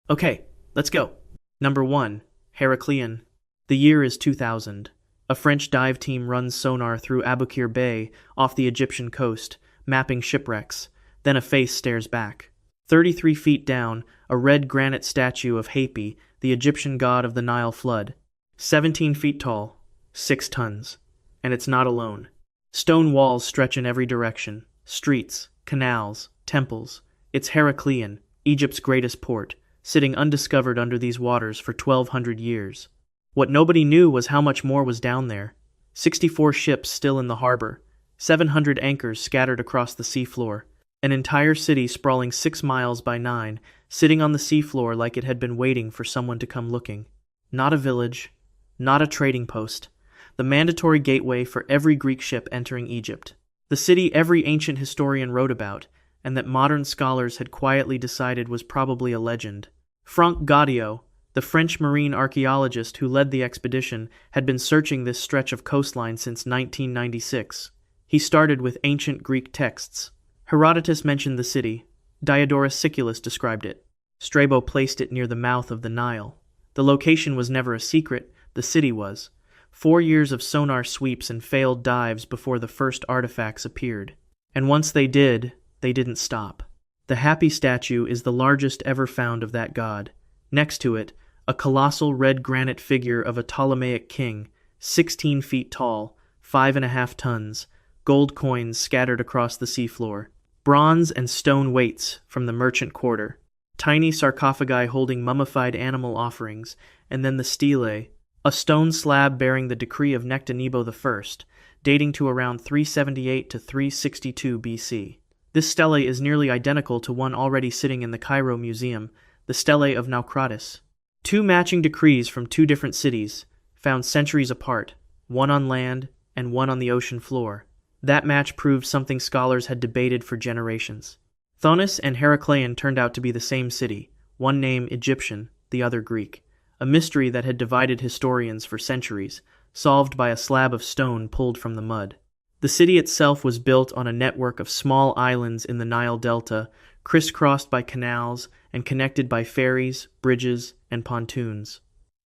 Okay, let's go. Number 1. Heraclean. The year is 2000. A French dive team runs sonar through Abukir Bay off the Egyptian coast, mapping shipwrecks. Then a face stares back. 33 feet down, a red granite statue of Hapi, the Egyptian god of the Nile flood. 17 feet tall, 6 tons. And it's not alone. Stone walls stretch in every direction. Streets, canals, temples. It's Heraclean, Egypt's greatest port, sitting undiscovered under these waters for 1,200 years. What nobody knew was how much more was down there. 64 ships still in the harbor, 700 anchors scattered across the seafloor, an entire city sprawling 6 miles by 9, sitting on the seafloor like it had been waiting for someone to come looking. Not a village, not a trading post, the mandatory gateway for every Greek ship entering Egypt. The city every ancient historian wrote about, and that modern scholars had quietly decided was probably a legend. Franck Gaudio, the French marine archaeologist who led the expedition, had been searching this stretch of coastline since 1996. He started with ancient Greek texts. Herodotus mentioned the city. Diodorus Siculus described it. Strabo placed it near the mouth of the Nile. The location was never a secret, the city was. 4 years of sonar sweeps and failed dives before the first artifacts appeared. And once they did, they didn't stop. The Hapi statue is the largest ever found of that god. Next to it, a colossal red granite figure of a Ptolemaic king, 16 feet tall, 5.5 tons, gold coins scattered across the seafloor, bronze and stone weights from the merchant quarter, tiny sarcophagi holding mummified animal offerings, and then the stele, a stone slab bearing the decree of Nectanebo I, dating to around 378 to 362 BC. This stele is nearly identical to one already sitting in the Cairo Museum, the stele of Naucratis. 2 matching decrees from 2 different cities, found centuries apart, one on land and one on the ocean floor. That match proved something scholars had debated for generations. Thonis and Heraclean turned out to be the same city, one name Egyptian, the other Greek, a mystery that had divided historians for centuries, solved by a slab of stone pulled from the mud. The city itself was built on a network of small islands in the Nile Delta, crisscrossed by canals and connected by ferries, bridges, and pontoons.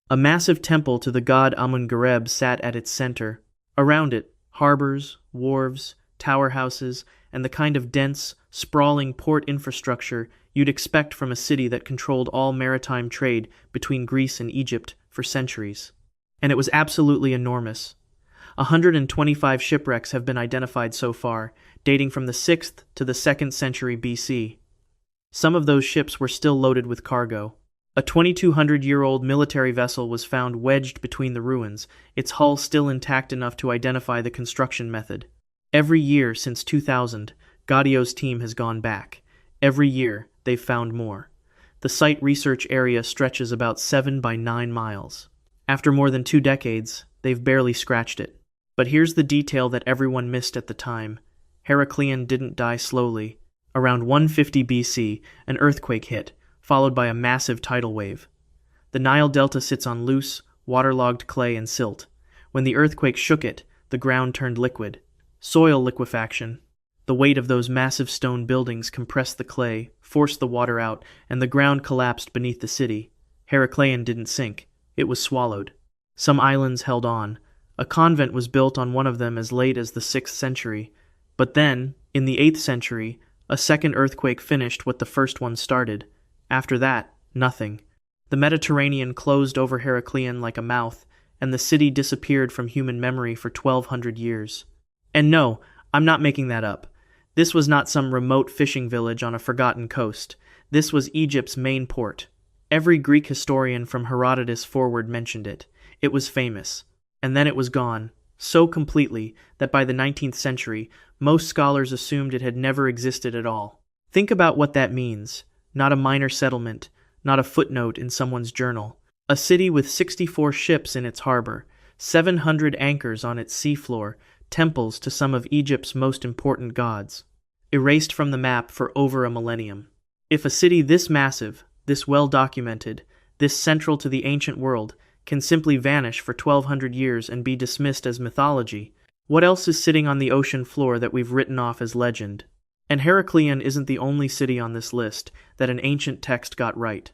A massive temple to the god Amun-Gareb sat at its center. Around it, harbors, wharves, tower houses, and the kind of dense, sprawling port infrastructure you'd expect from a city that controlled all maritime trade between Greece and Egypt for centuries. And it was absolutely enormous. 125 shipwrecks have been identified so far, dating from the 6th to the 2nd century BC. Some of those ships were still loaded with cargo. A 2,200-year-old military vessel was found wedged between the ruins, its hull still intact enough to identify the construction method. Every year since 2000, Gaudio's team has gone back. Every year, they've found more. The site research area stretches about 7 by 9 miles. After more than 2 decades, they've barely scratched it. But here's the detail that everyone missed at the time. Heraclean didn't die slowly. Around 150 BC, an earthquake hit, followed by a massive tidal wave. The Nile Delta sits on loose, waterlogged clay and silt. When the earthquake shook it, the ground turned liquid. Soil liquefaction. The weight of those massive stone buildings compressed the clay, forced the water out, and the ground collapsed beneath the city. Heraclean didn't sink. It was swallowed. Some islands held on. A convent was built on one of them as late as the 6th century. But then, in the 8th century, a second earthquake finished what the first one started. After that, nothing. The Mediterranean closed over Heraclean like a mouth, and the city disappeared from human memory for 1,200 years. And no, I'm not making that up. This was not some remote fishing village on a forgotten coast. This was Egypt's main port. Every Greek historian from Herodotus forward mentioned it. It was famous. And then it was gone, so completely that by the 19th century, most scholars assumed it had never existed at all. Think about what that means. Not a minor settlement, not a footnote in someone's journal. A city with 64 ships in its harbor, 700 anchors on its seafloor, temples to some of Egypt's most important gods. Erased from the map for over a millennium. If a city this massive, this well-documented, this central to the ancient world, can simply vanish for 1,200 years and be dismissed as mythology, what else is sitting on the ocean floor that we've written off as legend? And Heraclean isn't the only city on this list that an ancient text got right.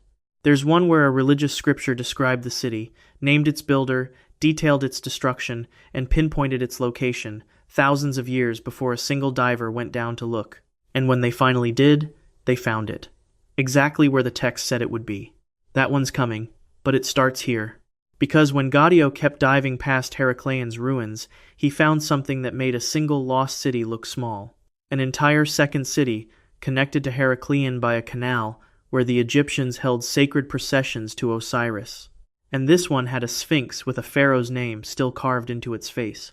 There's one where a religious scripture described the city, named its builder, detailed its destruction, and pinpointed its location, thousands of years before a single diver went down to look. And when they finally did, they found it. Exactly where the text said it would be. That one's coming, but it starts here. Because when Gaudio kept diving past Heracleon's ruins, he found something that made a single lost city look small. An entire second city, connected to Heracleon by a canal, where the Egyptians held sacred processions to Osiris. And this one had a sphinx with a pharaoh's name still carved into its face.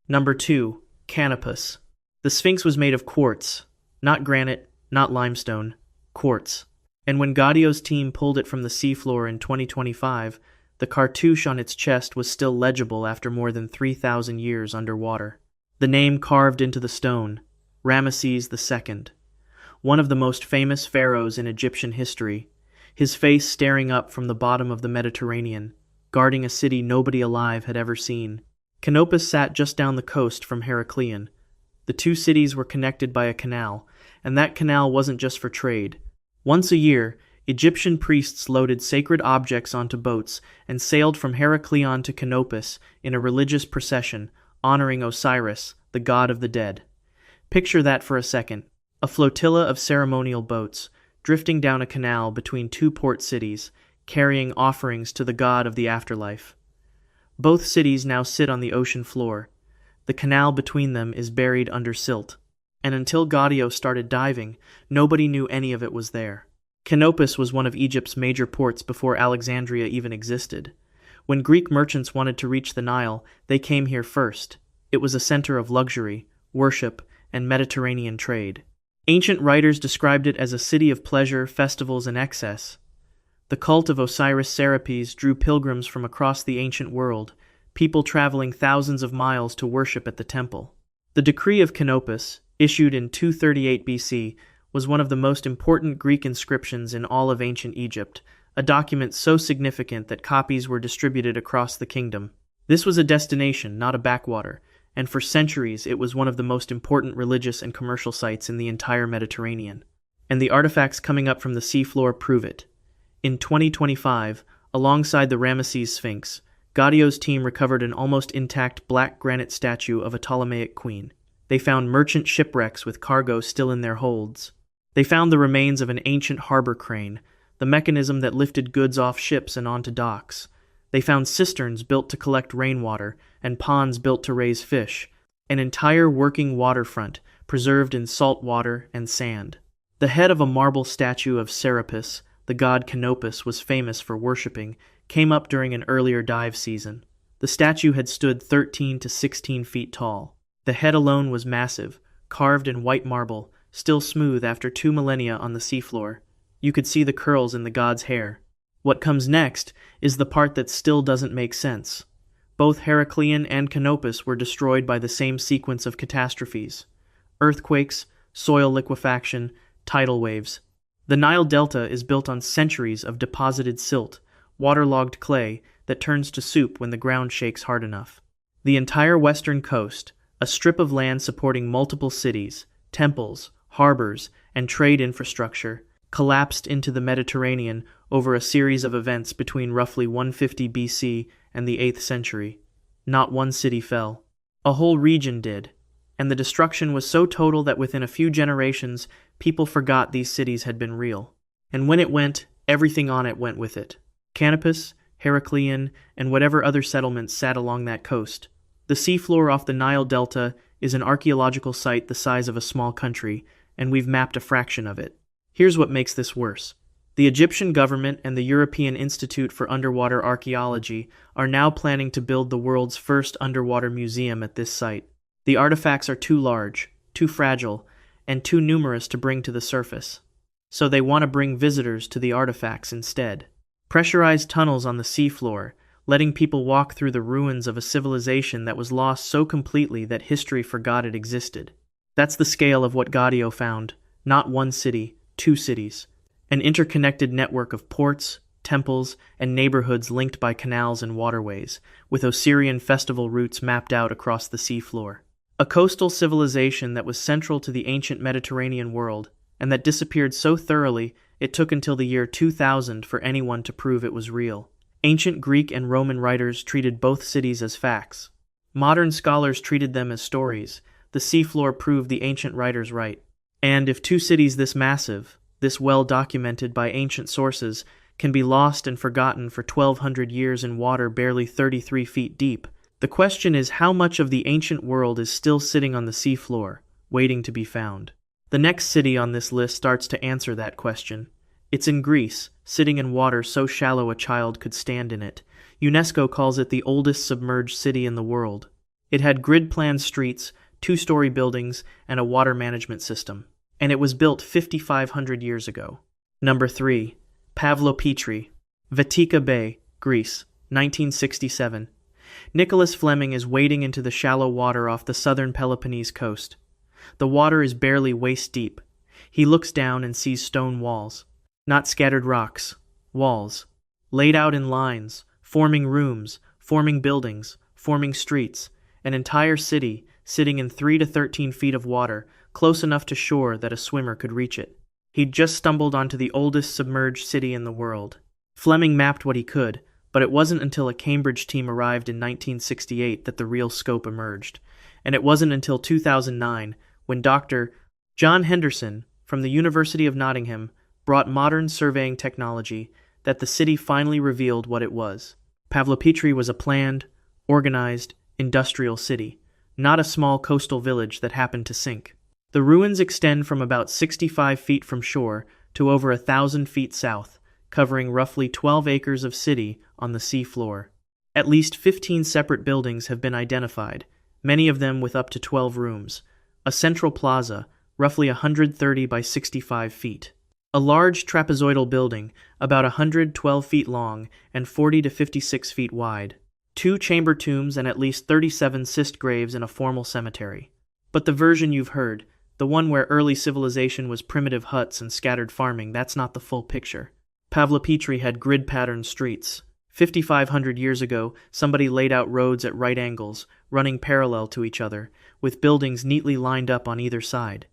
Number 2. Canopus. The sphinx was made of quartz. Not granite, not limestone. Quartz. And when Gaudio's team pulled it from the seafloor in 2025, the cartouche on its chest was still legible after more than 3,000 years underwater. The name carved into the stone, Ramesses II, one of the most famous pharaohs in Egyptian history, his face staring up from the bottom of the Mediterranean, guarding a city nobody alive had ever seen. Canopus sat just down the coast from Heracleon. The two cities were connected by a canal, and that canal wasn't just for trade. Once a year, Egyptian priests loaded sacred objects onto boats and sailed from Heracleon to Canopus in a religious procession, honoring Osiris, the god of the dead. Picture that for a second. A flotilla of ceremonial boats, drifting down a canal between two port cities, carrying offerings to the god of the afterlife. Both cities now sit on the ocean floor. The canal between them is buried under silt. And until Gaudio started diving, nobody knew any of it was there. Canopus was one of Egypt's major ports before Alexandria even existed. When Greek merchants wanted to reach the Nile, they came here first. It was a center of luxury, worship, and Mediterranean trade. Ancient writers described it as a city of pleasure, festivals, and excess. The cult of Osiris Serapis drew pilgrims from across the ancient world, people traveling thousands of miles to worship at the temple. The Decree of Canopus, issued in 238 BC, was one of the most important Greek inscriptions in all of ancient Egypt, a document so significant that copies were distributed across the kingdom. This was a destination, not a backwater, and for centuries it was one of the most important religious and commercial sites in the entire Mediterranean. And the artifacts coming up from the seafloor prove it. In 2025, alongside the Ramesses Sphinx, Gaudio's team recovered an almost intact black granite statue of a Ptolemaic queen. They found merchant shipwrecks with cargo still in their holds. They found the remains of an ancient harbor crane, the mechanism that lifted goods off ships and onto docks. They found cisterns built to collect rainwater and ponds built to raise fish, an entire working waterfront preserved in salt water and sand. The head of a marble statue of Serapis, the god Canopus was famous for worshipping, came up during an earlier dive season. The statue had stood 13 to 16 feet tall. The head alone was massive, carved in white marble, still smooth after 2 millennia on the seafloor. You could see the curls in the god's hair. What comes next is the part that still doesn't make sense. Both Heracleon and Canopus were destroyed by the same sequence of catastrophes: earthquakes, soil liquefaction, tidal waves. The Nile Delta is built on centuries of deposited silt, waterlogged clay that turns to soup when the ground shakes hard enough. The entire western coast, a strip of land supporting multiple cities, temples, harbors, and trade infrastructure, collapsed into the Mediterranean over a series of events between roughly 150 BC and the 8th century. Not one city fell. A whole region did, and the destruction was so total that within a few generations, people forgot these cities had been real. And when it went, everything on it went with it. Canopus, Heracleon, and whatever other settlements sat along that coast. The seafloor off the Nile Delta is an archaeological site the size of a small country, and we've mapped a fraction of it. Here's what makes this worse. The Egyptian government and the European Institute for Underwater Archaeology are now planning to build the world's first underwater museum at this site. The artifacts are too large, too fragile, and too numerous to bring to the surface. So they want to bring visitors to the artifacts instead. Pressurized tunnels on the seafloor, letting people walk through the ruins of a civilization that was lost so completely that history forgot it existed. That's the scale of what Gaudio found. Not one city, 2 cities. An interconnected network of ports, temples, and neighborhoods linked by canals and waterways, with Osirian festival routes mapped out across the seafloor. A coastal civilization that was central to the ancient Mediterranean world, and that disappeared so thoroughly It took until the year 2000 for anyone to prove it was real. Ancient Greek and Roman writers treated both cities as facts. Modern scholars treated them as stories. The seafloor proved the ancient writers right. And if two cities this massive, this well documented by ancient sources, can be lost and forgotten for 1,200 years in water barely 33 feet deep, the question is how much of the ancient world is still sitting on the seafloor, waiting to be found. The next city on this list starts to answer that question. It's in Greece, sitting in water so shallow a child could stand in it. UNESCO calls it the oldest submerged city in the world. It had grid-planned streets, two-story buildings, and a water management system. And it was built 5,500 years ago. Number 3. Pavlopetri, Vatika Bay, Greece, 1967. Nicholas Fleming is wading into the shallow water off the southern Peloponnese coast. The water is barely waist-deep. He looks down and sees stone walls. Not scattered rocks, walls. Laid out in lines, forming rooms, forming buildings, forming streets. An entire city, sitting in 3 to 13 feet of water, close enough to shore that a swimmer could reach it. He'd just stumbled onto the oldest submerged city in the world. Fleming mapped what he could, but it wasn't until a Cambridge team arrived in 1968 that the real scope emerged. And it wasn't until 2009 when Dr. John Henderson from the University of Nottingham brought modern surveying technology that the city finally revealed what it was. Pavlopetri was a planned, organized, industrial city, not a small coastal village that happened to sink. The ruins extend from about 65 feet from shore to over 1,000 feet south, covering roughly 12 acres of city on the sea floor. At least 15 separate buildings have been identified, many of them with up to 12 rooms. A central plaza, roughly 130 by 65 feet. A large trapezoidal building, about 112 feet long and 40 to 56 feet wide. 2 chamber tombs and at least 37 cyst graves in a formal cemetery. But the version you've heard, the one where early civilization was primitive huts and scattered farming, that's not the full picture. Pavlopetri had grid-patterned streets. 5,500 years ago, somebody laid out roads at right angles, running parallel to each other, with buildings neatly lined up on either side.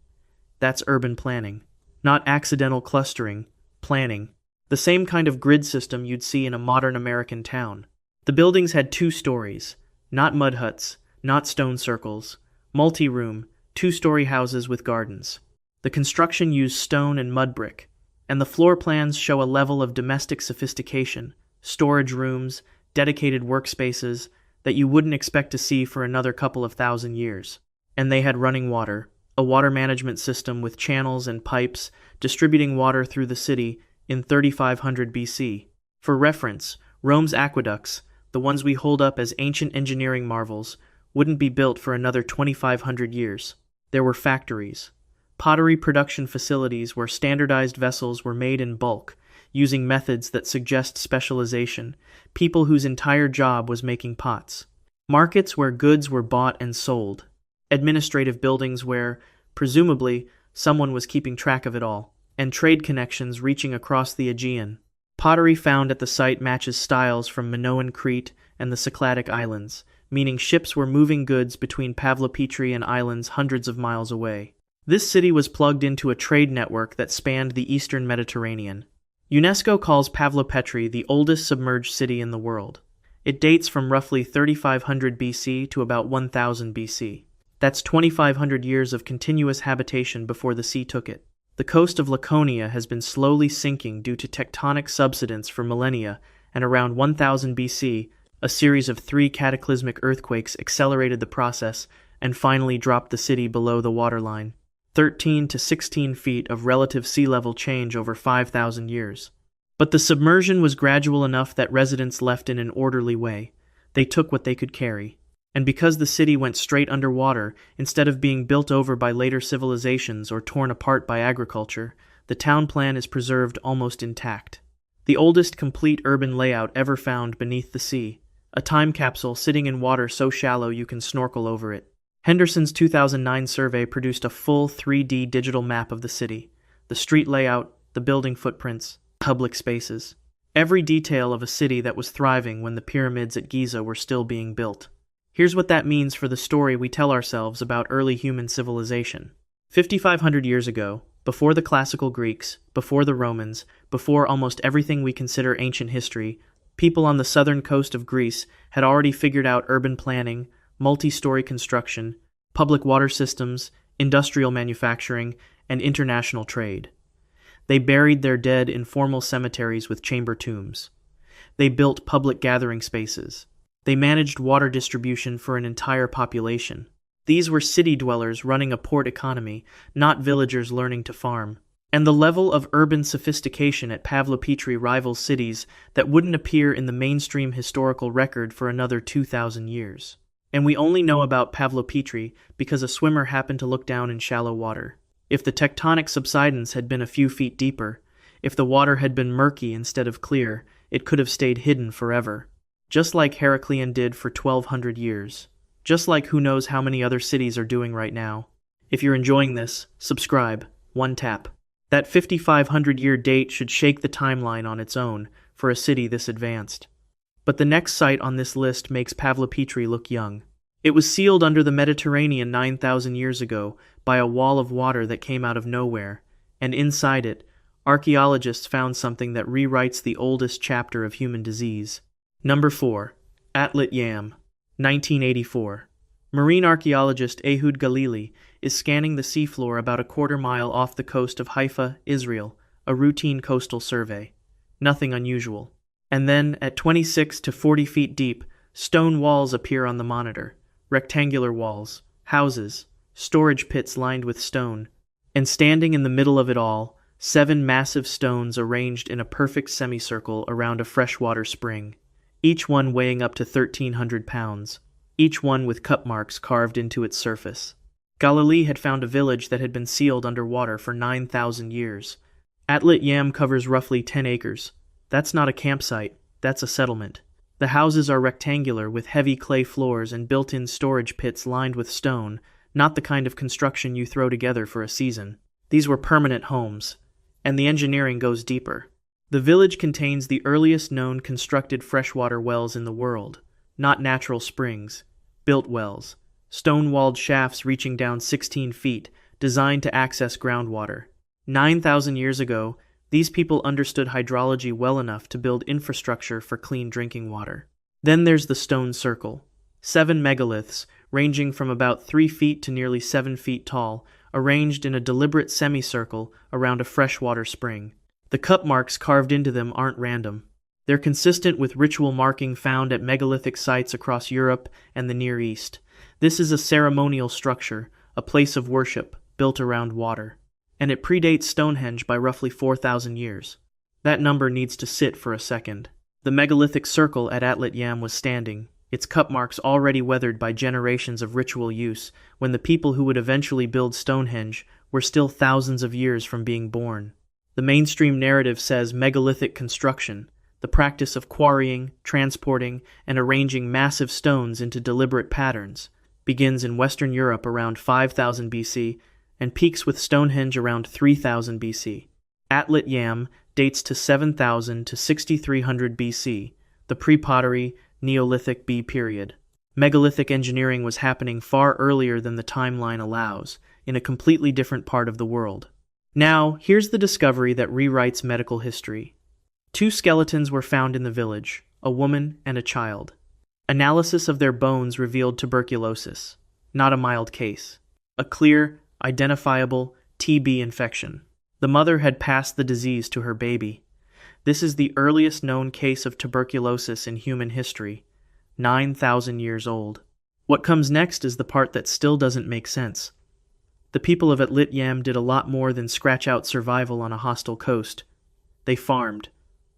That's urban planning. Not accidental clustering, planning. The same kind of grid system you'd see in a modern American town. The buildings had 2 stories, not mud huts, not stone circles, multi-room, 2-story houses with gardens. The construction used stone and mud brick, and the floor plans show a level of domestic sophistication, storage rooms, dedicated workspaces that you wouldn't expect to see for another couple of thousand years. And they had running water, a water management system with channels and pipes distributing water through the city in 3500 BC. For reference, Rome's aqueducts, the ones we hold up as ancient engineering marvels, wouldn't be built for another 2,500 years. There were factories, pottery production facilities where standardized vessels were made in bulk, using methods that suggest specialization, people whose entire job was making pots. Markets where goods were bought and sold. Administrative buildings where, presumably, someone was keeping track of it all, and trade connections reaching across the Aegean. Pottery found at the site matches styles from Minoan Crete and the Cycladic Islands, meaning ships were moving goods between Pavlopetri and islands hundreds of miles away. This city was plugged into a trade network that spanned the eastern Mediterranean. UNESCO calls Pavlopetri the oldest submerged city in the world. It dates from roughly 3,500 BC to about 1,000 BC. That's 2,500 years of continuous habitation before the sea took it. The coast of Laconia has been slowly sinking due to tectonic subsidence for millennia, and around 1000 BC, a series of 3 cataclysmic earthquakes accelerated the process and finally dropped the city below the waterline. 13 to 16 feet of relative sea level change over 5,000 years. But the submersion was gradual enough that residents left in an orderly way. They took what they could carry. And because the city went straight underwater, instead of being built over by later civilizations or torn apart by agriculture, the town plan is preserved almost intact. The oldest complete urban layout ever found beneath the sea, a time capsule sitting in water so shallow you can snorkel over it. Henderson's 2009 survey produced a full 3D digital map of the city, the street layout, the building footprints, public spaces. Every detail of a city that was thriving when the pyramids at Giza were still being built. Here's what that means for the story we tell ourselves about early human civilization. 5,500 years ago, Before the classical Greeks, before the Romans, before almost everything we consider ancient history, people on the southern coast of Greece had already figured out urban planning, multi-story construction, public water systems, industrial manufacturing, and international trade. They buried their dead in formal cemeteries with chamber tombs. They built public gathering spaces. They managed water distribution for an entire population. These were city dwellers running a port economy, not villagers learning to farm. And the level of urban sophistication at Pavlopetri rivals cities that wouldn't appear in the mainstream historical record for another 2,000 years. And we only know about Pavlopetri because a swimmer happened to look down in shallow water. If the tectonic subsidence had been a few feet deeper, if the water had been murky instead of clear, it could have stayed hidden forever. Just like Heraclean did for 1,200 years. Just like who knows how many other cities are doing right now. If you're enjoying this, subscribe. One tap. That 5,500-year date should shake the timeline on its own for a city this advanced. But the next site on this list makes Pavlopetri look young. It was sealed under the Mediterranean 9,000 years ago by a wall of water that came out of nowhere, and inside it, archaeologists found something that rewrites the oldest chapter of human disease. Number 4. Atlit-Yam, 1984. Marine archaeologist Ehud Galili is scanning the seafloor about a quarter-mile off the coast of Haifa, Israel, a routine coastal survey. Nothing unusual. And then, at 26 to 40 feet deep, stone walls appear on the monitor. Rectangular walls, houses, storage pits lined with stone. And standing in the middle of it all, 7 massive stones arranged in a perfect semicircle around a freshwater spring. Each one weighing up to 1,300 pounds. Each one with cup marks carved into its surface. Galili had found a village that had been sealed underwater for 9,000 years. Atlit-Yam covers roughly 10 acres. That's not a campsite, that's a settlement. The houses are rectangular with heavy clay floors and built-in storage pits lined with stone, not the kind of construction you throw together for a season. These were permanent homes, and the engineering goes deeper. The village contains the earliest known constructed freshwater wells in the world, not natural springs, built wells, stone-walled shafts reaching down 16 feet, designed to access groundwater. 9,000 years ago, these people understood hydrology well enough to build infrastructure for clean drinking water. Then there's the stone circle. 7 megaliths, ranging from about 3 feet to nearly 7 feet tall, arranged in a deliberate semicircle around a freshwater spring. The cup marks carved into them aren't random. They're consistent with ritual marking found at megalithic sites across Europe and the Near East. This is a ceremonial structure, a place of worship, built around water. And it predates Stonehenge by roughly 4,000 years. That number needs to sit for a second. The megalithic circle at Atlit-Yam was standing, its cup marks already weathered by generations of ritual use, when the people who would eventually build Stonehenge were still thousands of years from being born. The mainstream narrative says megalithic construction, the practice of quarrying, transporting, and arranging massive stones into deliberate patterns, begins in Western Europe around 5000 BC and peaks with Stonehenge around 3000 BC. Atlit-Yam dates to 7000 to 6300 BC, the pre-pottery Neolithic B period. Megalithic engineering was happening far earlier than the timeline allows, in a completely different part of the world. Now, here's the discovery that rewrites medical history. 2 skeletons were found in the village, a woman and a child. Analysis of their bones revealed tuberculosis, not a mild case. A clear, identifiable TB infection. The mother had passed the disease to her baby. This is the earliest known case of tuberculosis in human history, 9,000 years old. What comes next is the part that still doesn't make sense. The people of Atlit-Yam did a lot more than scratch out survival on a hostile coast. They farmed.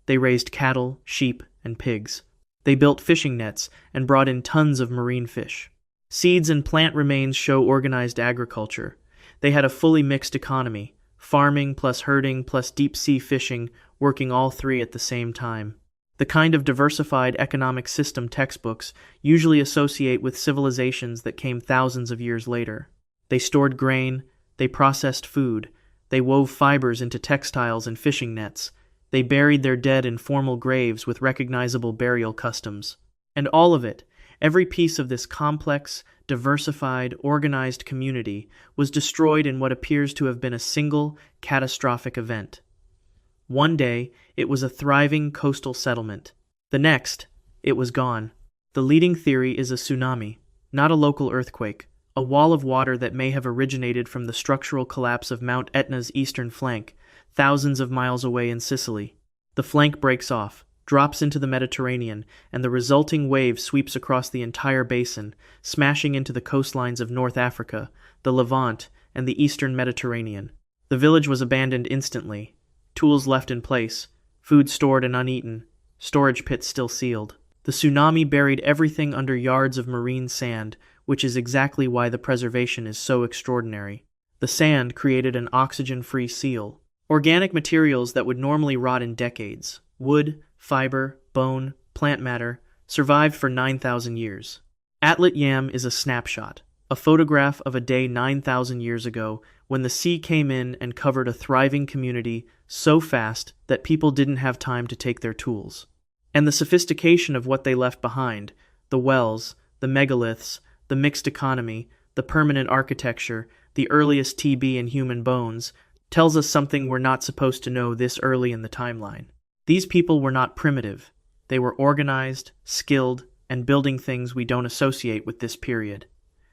They raised cattle, sheep, and pigs. They built fishing nets and brought in tons of marine fish. Seeds and plant remains show organized agriculture. They had a fully mixed economy, farming plus herding plus deep-sea fishing, working all 3 at the same time. The kind of diversified economic system textbooks usually associate with civilizations that came thousands of years later. They stored grain, they processed food, they wove fibers into textiles and fishing nets, they buried their dead in formal graves with recognizable burial customs. And all of it, Every piece of this complex, diversified, organized community was destroyed in what appears to have been a single, catastrophic event. One day, it was a thriving coastal settlement. The next, it was gone. The leading theory is a tsunami, not a local earthquake, a wall of water that may have originated from the structural collapse of Mount Etna's eastern flank, thousands of miles away in Sicily. The flank breaks off, drops into the Mediterranean, and the resulting wave sweeps across the entire basin, smashing into the coastlines of North Africa, the Levant, and the eastern Mediterranean. The village was abandoned instantly, tools left in place, food stored and uneaten, storage pits still sealed. The tsunami buried everything under yards of marine sand, which is exactly why the preservation is so extraordinary. The sand created an oxygen-free seal. Organic materials that would normally rot in decades, wood, fiber, bone, plant matter, survived for 9,000 years. Atlit-Yam is a snapshot, a photograph of a day 9,000 years ago when the sea came in and covered a thriving community so fast that people didn't have time to take their tools. And the sophistication of what they left behind, the wells, the megaliths, the mixed economy, the permanent architecture, the earliest TB in human bones, tells us something we're not supposed to know this early in the timeline. These people were not primitive. They were organized, skilled, and building things we don't associate with this period.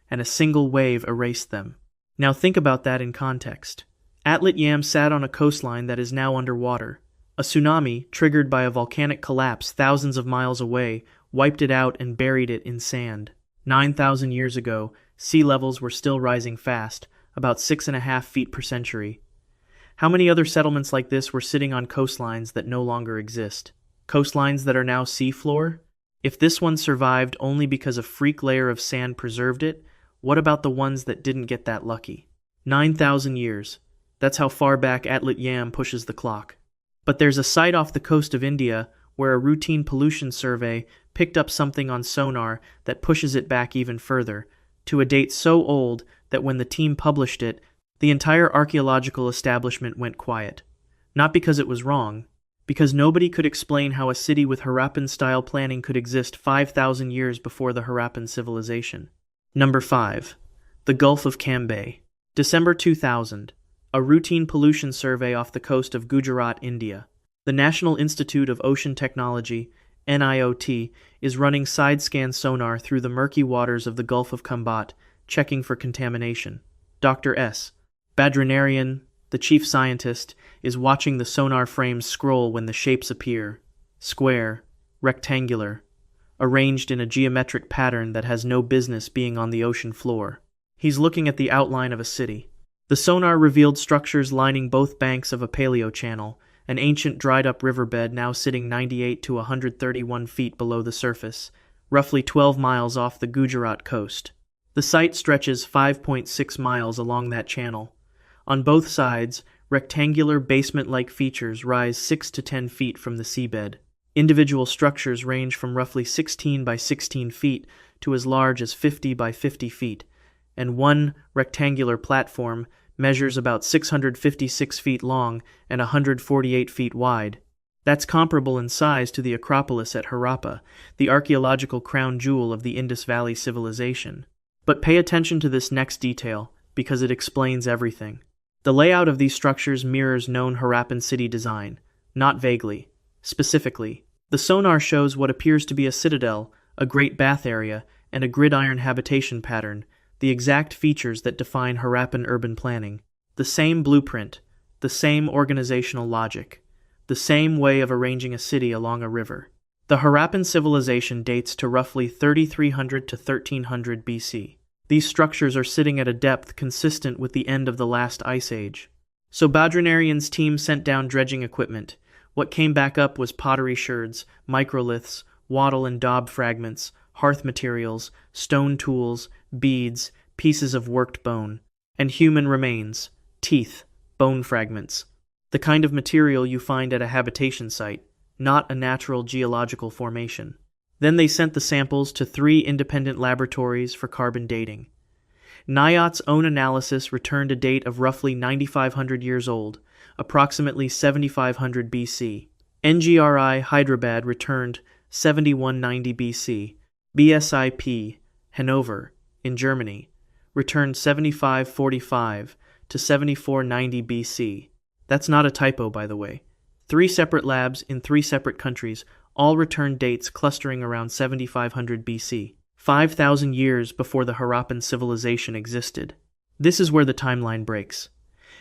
And a single wave erased them. Now think about that in context. Atlit-Yam sat on a coastline that is now underwater. A tsunami, triggered by a volcanic collapse thousands of miles away, wiped it out and buried it in sand. 9,000 years ago, sea levels were still rising fast, about 6.5 feet per century. How many other settlements like this were sitting on coastlines that no longer exist? Coastlines that are now seafloor? If this one survived only because a freak layer of sand preserved it, what about the ones that didn't get that lucky? 9,000 years. That's how far back Atlit-Yam pushes the clock. But there's a site off the coast of India where a routine pollution survey picked up something on sonar that pushes it back even further, to a date so old that when the team published it, the entire archaeological establishment went quiet. Not because it was wrong, because nobody could explain how a city with Harappan-style planning could exist 5,000 years before the Harappan civilization. Number 5. The Gulf of Cambay. December 2000. A routine pollution survey off the coast of Gujarat, India. The National Institute of Ocean Technology, NIOT, is running side-scan sonar through the murky waters of the Gulf of Cambay, checking for contamination. Dr. S. Badranarian, the chief scientist, is watching the sonar frames scroll when the shapes appear. Square, rectangular, arranged in a geometric pattern that has no business being on the ocean floor. He's looking at the outline of a city. The sonar revealed structures lining both banks of a paleochannel, an ancient dried-up riverbed now sitting 98 to 131 feet below the surface, roughly 12 miles off the Gujarat coast. The site stretches 5.6 miles along that channel. On both sides, rectangular basement-like features rise 6 to 10 feet from the seabed. Individual structures range from roughly 16 by 16 feet to as large as 50 by 50 feet, and one rectangular platform measures about 656 feet long and 148 feet wide. That's comparable in size to the Acropolis at Harappa, the archaeological crown jewel of the Indus Valley civilization. But pay attention to this next detail, because it explains everything. The layout of these structures mirrors known Harappan city design, not vaguely, specifically. The sonar shows what appears to be a citadel, a great bath area, and a gridiron habitation pattern, the exact features that define Harappan urban planning. The same blueprint, the same organizational logic, the same way of arranging a city along a river. The Harappan civilization dates to roughly 3300 to 1300 BC. These structures are sitting at a depth consistent with the end of the last ice age. So Badranarian's team sent down dredging equipment. What came back up was pottery sherds, microliths, wattle and daub fragments, hearth materials, stone tools, beads, pieces of worked bone, and human remains, teeth, bone fragments. The kind of material you find at a habitation site, not a natural geological formation. Then they sent the samples to 3 independent laboratories for carbon dating. NIOT's own analysis returned a date of roughly 9,500 years old, approximately 7,500 BC. NGRI Hyderabad returned 7190 BC. BSIP, Hanover, in Germany, returned 7545 to 7490 BC. That's not a typo, by the way. 3 separate labs in 3 separate countries all returned dates clustering around 7500 BC, 5,000 years before the Harappan civilization existed. This is where the timeline breaks.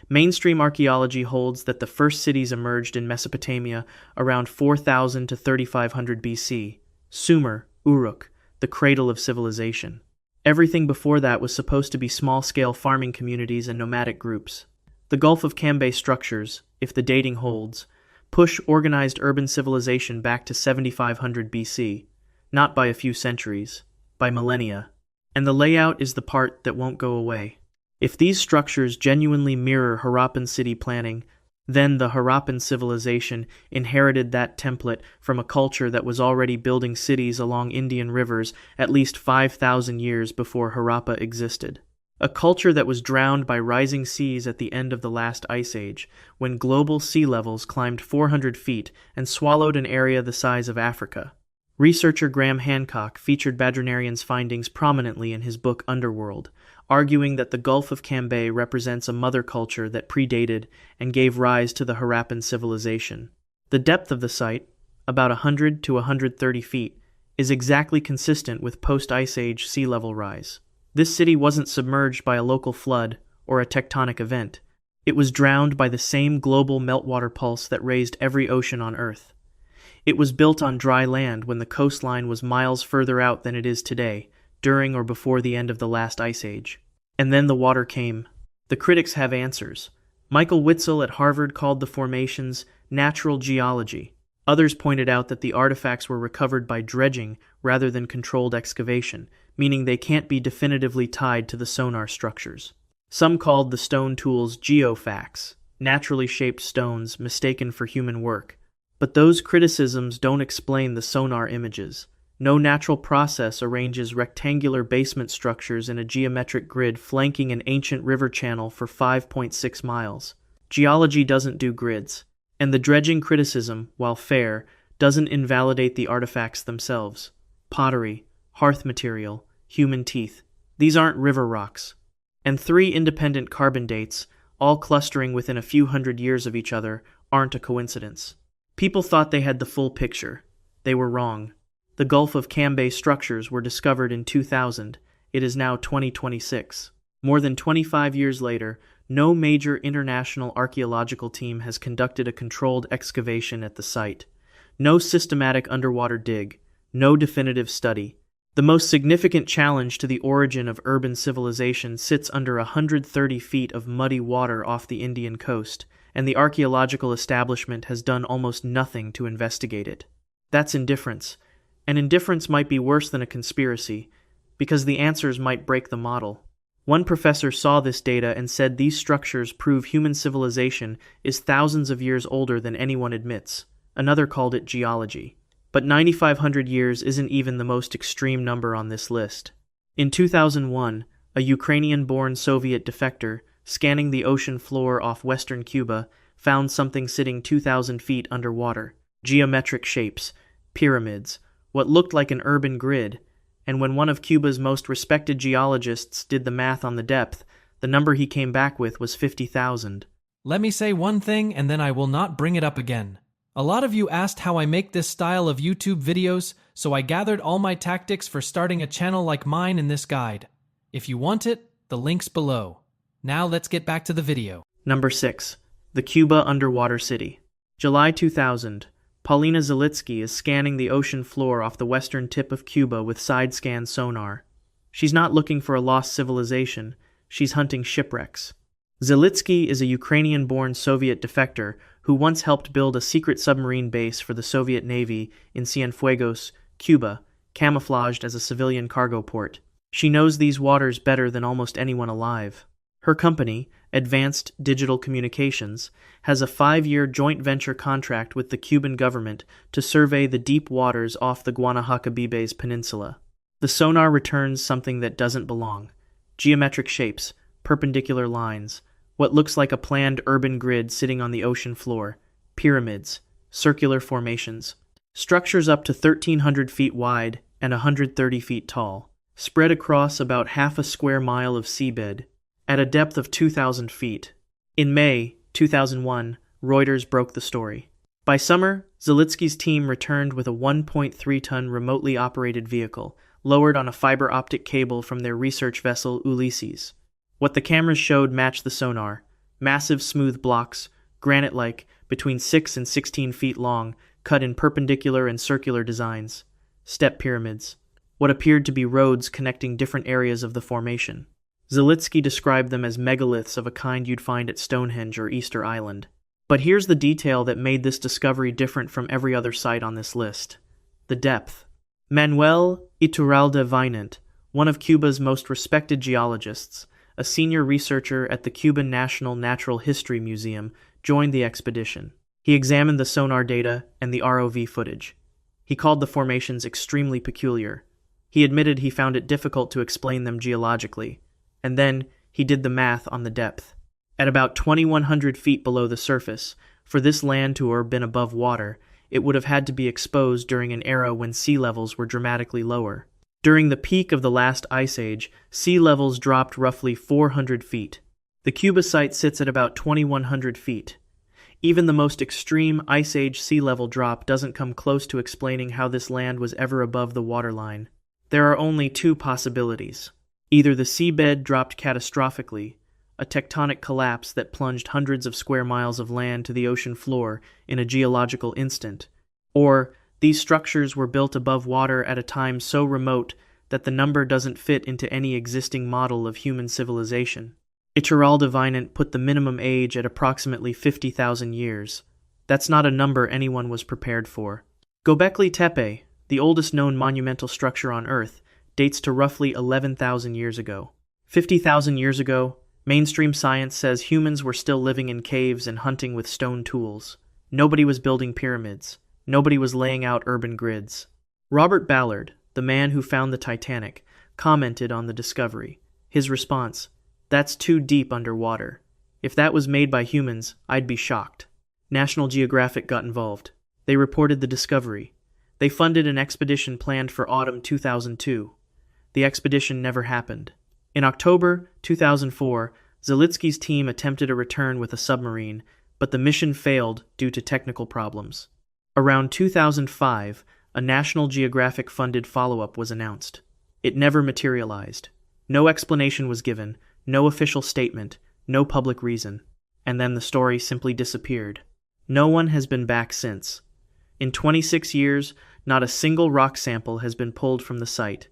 Mainstream archaeology holds that the first cities emerged in Mesopotamia around 4000 to 3500 BC. Sumer, Uruk, the cradle of civilization. Everything before that was supposed to be small-scale farming communities and nomadic groups. The Gulf of Cambay structures, if the dating holds, push organized urban civilization back to 7500 BC, not by a few centuries, by millennia. And the layout is the part that won't go away. If these structures genuinely mirror Harappan city planning, then the Harappan civilization inherited that template from a culture that was already building cities along Indian rivers at least 5,000 years before Harappa existed. A culture that was drowned by rising seas at the end of the last ice age, when global sea levels climbed 400 feet and swallowed an area the size of Africa. Researcher Graham Hancock featured Badrinarian's findings prominently in his book Underworld, arguing that the Gulf of Cambay represents a mother culture that predated and gave rise to the Harappan civilization. The depth of the site, about 100 to 130 feet, is exactly consistent with post-Ice Age sea level rise. This city wasn't submerged by a local flood or a tectonic event. It was drowned by the same global meltwater pulse that raised every ocean on Earth. It was built on dry land when the coastline was miles further out than it is today, during or before the end of the last ice age. And then the water came. The critics have answers. Michael Witzel at Harvard called the formations natural geology. Others pointed out that the artifacts were recovered by dredging rather than controlled excavation, meaning they can't be definitively tied to the sonar structures. Some called the stone tools geofacts, naturally shaped stones mistaken for human work. But those criticisms don't explain the sonar images. No natural process arranges rectangular basement structures in a geometric grid flanking an ancient river channel for 5.6 miles. Geology doesn't do grids. And the dredging criticism, while fair, doesn't invalidate the artifacts themselves. Pottery, hearth material, human teeth. These aren't river rocks. And 3 independent carbon dates, all clustering within a few hundred years of each other, aren't a coincidence. People thought they had the full picture. They were wrong. The Gulf of Cambay structures were discovered in 2000. It is now 2026. More than 25 years later, no major international archaeological team has conducted a controlled excavation at the site. No systematic underwater dig. No definitive study. The most significant challenge to the origin of urban civilization sits under 130 feet of muddy water off the Indian coast, and the archaeological establishment has done almost nothing to investigate it. That's indifference. And indifference might be worse than a conspiracy, because the answers might break the model. One professor saw this data and said these structures prove human civilization is thousands of years older than anyone admits. Another called it geology. But 9,500 years isn't even the most extreme number on this list. In 2001, a Ukrainian-born Soviet defector, scanning the ocean floor off western Cuba, found something sitting 2,000 feet underwater. Geometric shapes, pyramids, what looked like an urban grid, and when one of Cuba's most respected geologists did the math on the depth, the number he came back with was 50,000. Let me say one thing and then I will not bring it up again. A lot of you asked how I make this style of YouTube videos, so I gathered all my tactics for starting a channel like mine in this guide. If you want it, the link's below. Now let's get back to the video. Number 6. The Cuba Underwater City. July 2000. Paulina Zalitsky is scanning the ocean floor off the western tip of Cuba with side-scan sonar. She's not looking for a lost civilization. She's hunting shipwrecks. Zalitsky is a Ukrainian-born Soviet defector who once helped build a secret submarine base for the Soviet Navy in Cienfuegos, Cuba, camouflaged as a civilian cargo port. She knows these waters better than almost anyone alive. Her company, Advanced Digital Communications, has a 5-year joint venture contract with the Cuban government to survey the deep waters off the Guanahatabibes Peninsula. The sonar returns something that doesn't belong. Geometric shapes, perpendicular lines, what looks like a planned urban grid sitting on the ocean floor, pyramids, circular formations, structures up to 1,300 feet wide, and 130 feet tall, spread across about half a square mile of seabed, at a depth of 2,000 feet. In May 2001, Reuters broke the story. By summer, Zalitsky's team returned with a 1.3-ton remotely operated vehicle, lowered on a fiber optic cable from their research vessel Ulysses. What the cameras showed matched the sonar: massive smooth blocks, granite-like, between 6 and 16 feet long, cut in perpendicular and circular designs. Step pyramids. What appeared to be roads connecting different areas of the formation. Zalitsky described them as megaliths of a kind you'd find at Stonehenge or Easter Island. But here's the detail that made this discovery different from every other site on this list: the depth. Manuel Iturralde Vinant, one of Cuba's most respected geologists, a senior researcher at the Cuban National Natural History Museum, joined the expedition. He examined the sonar data and the ROV footage. He called the formations extremely peculiar. He admitted he found it difficult to explain them geologically, and then he did the math on the depth. At about 2,100 feet below the surface, for this land to have been above water, it would have had to be exposed during an era when sea levels were dramatically lower. During the peak of the last ice age, sea levels dropped roughly 400 feet. The Cuba site sits at about 2,100 feet. Even the most extreme ice age sea level drop doesn't come close to explaining how this land was ever above the waterline. There are only two possibilities. Either the seabed dropped catastrophically, a tectonic collapse that plunged hundreds of square miles of land to the ocean floor in a geological instant, or these structures were built above water at a time so remote that the number doesn't fit into any existing model of human civilization. Iturralde Vinant put the minimum age at approximately 50,000 years. That's not a number anyone was prepared for. Göbekli Tepe, the oldest known monumental structure on Earth, dates to roughly 11,000 years ago. 50,000 years ago, mainstream science says humans were still living in caves and hunting with stone tools. Nobody was building pyramids. Nobody was laying out urban grids. Robert Ballard, the man who found the Titanic, commented on the discovery. His response: "That's too deep underwater. If that was made by humans, I'd be shocked." National Geographic got involved. They reported the discovery. They funded an expedition planned for autumn 2002. The expedition never happened. In October 2004, Zalitsky's team attempted a return with a submarine, but the mission failed due to technical problems. Around 2005, a National Geographic-funded follow-up was announced. It never materialized. No explanation was given, no official statement, no public reason. And then the story simply disappeared. No one has been back since. In 26 years, not a single rock sample has been pulled from the site.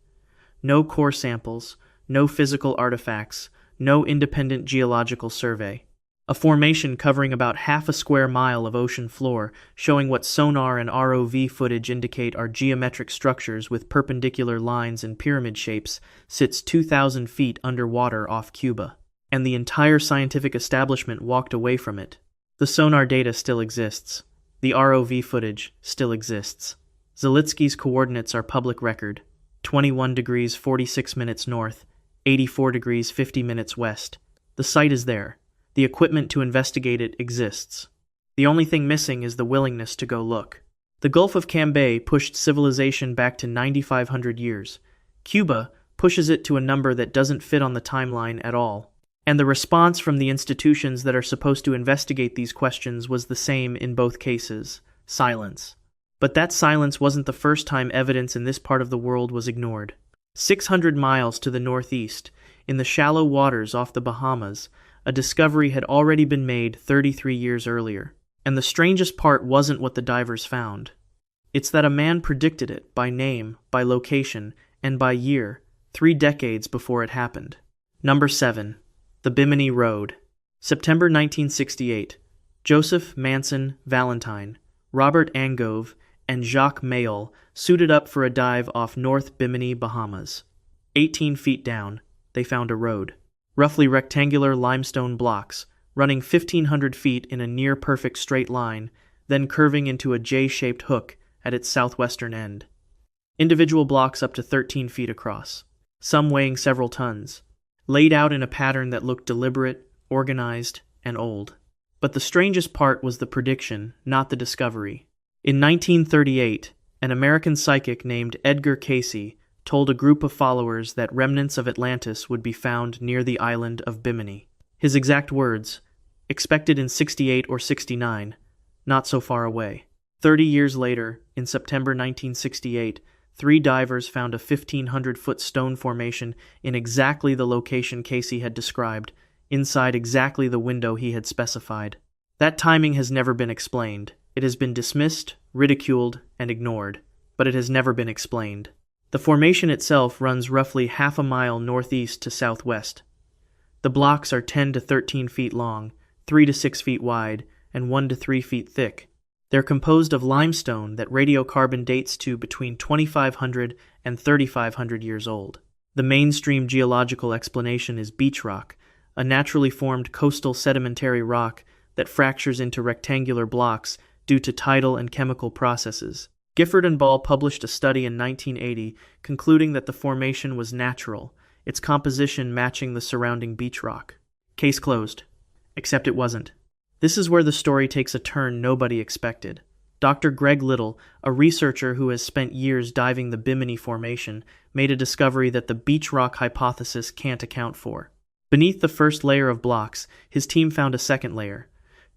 No core samples, no physical artifacts, no independent geological survey. A formation covering about half a square mile of ocean floor, showing what sonar and ROV footage indicate are geometric structures with perpendicular lines and pyramid shapes, sits 2,000 feet underwater off Cuba. And the entire scientific establishment walked away from it. The sonar data still exists. The ROV footage still exists. Zalitsky's coordinates are public record: 21 degrees 46 minutes north, 84 degrees 50 minutes west. The site is there. The equipment to investigate it exists. The only thing missing is the willingness to go look. The Gulf of Cambay pushed civilization back to 9,500 years. Cuba pushes it to a number that doesn't fit on the timeline at all. And the response from the institutions that are supposed to investigate these questions was the same in both cases: silence. But that silence wasn't the first time evidence in this part of the world was ignored. 600 miles to the northeast, in the shallow waters off the Bahamas, a discovery had already been made 33 years earlier. And the strangest part wasn't what the divers found. It's that a man predicted it by name, by location, and by year, 3 decades before it happened. Number 7. The Bimini Road. September 1968. Joseph Manson Valentine, Robert Angove, and Jacques Mayol suited up for a dive off North Bimini, Bahamas. 18 feet down, they found a road. Roughly rectangular limestone blocks, running 1,500 feet in a near-perfect straight line, then curving into a J-shaped hook at its southwestern end. Individual blocks up to 13 feet across, some weighing several tons, laid out in a pattern that looked deliberate, organized, and old. But the strangest part was the prediction, not the discovery. In 1938, An American psychic named Edgar Cayce told a group of followers that remnants of Atlantis would be found near the island of Bimini. His exact words, expected in 68 or 69, not so far away. 30 years later, in September 1968, 3 divers found a 1,500-foot stone formation in exactly the location Cayce had described, inside exactly the window he had specified. That timing has never been explained. It has been dismissed, ridiculed, and ignored, but it has never been explained. The formation itself runs roughly half a mile northeast to southwest. The blocks are 10 to 13 feet long, 3 to 6 feet wide, and 1 to 3 feet thick. They're composed of limestone that radiocarbon dates to between 2,500 and 3,500 years old. The mainstream geological explanation is beach rock, a naturally formed coastal sedimentary rock that fractures into rectangular blocks due to tidal and chemical processes. Gifford and Ball published a study in 1980 concluding that the formation was natural, its composition matching the surrounding beach rock. Case closed. Except it wasn't. This is where the story takes a turn nobody expected. Dr. Greg Little, a researcher who has spent years diving the Bimini Formation, made a discovery that the beach rock hypothesis can't account for. Beneath the first layer of blocks, his team found a second layer.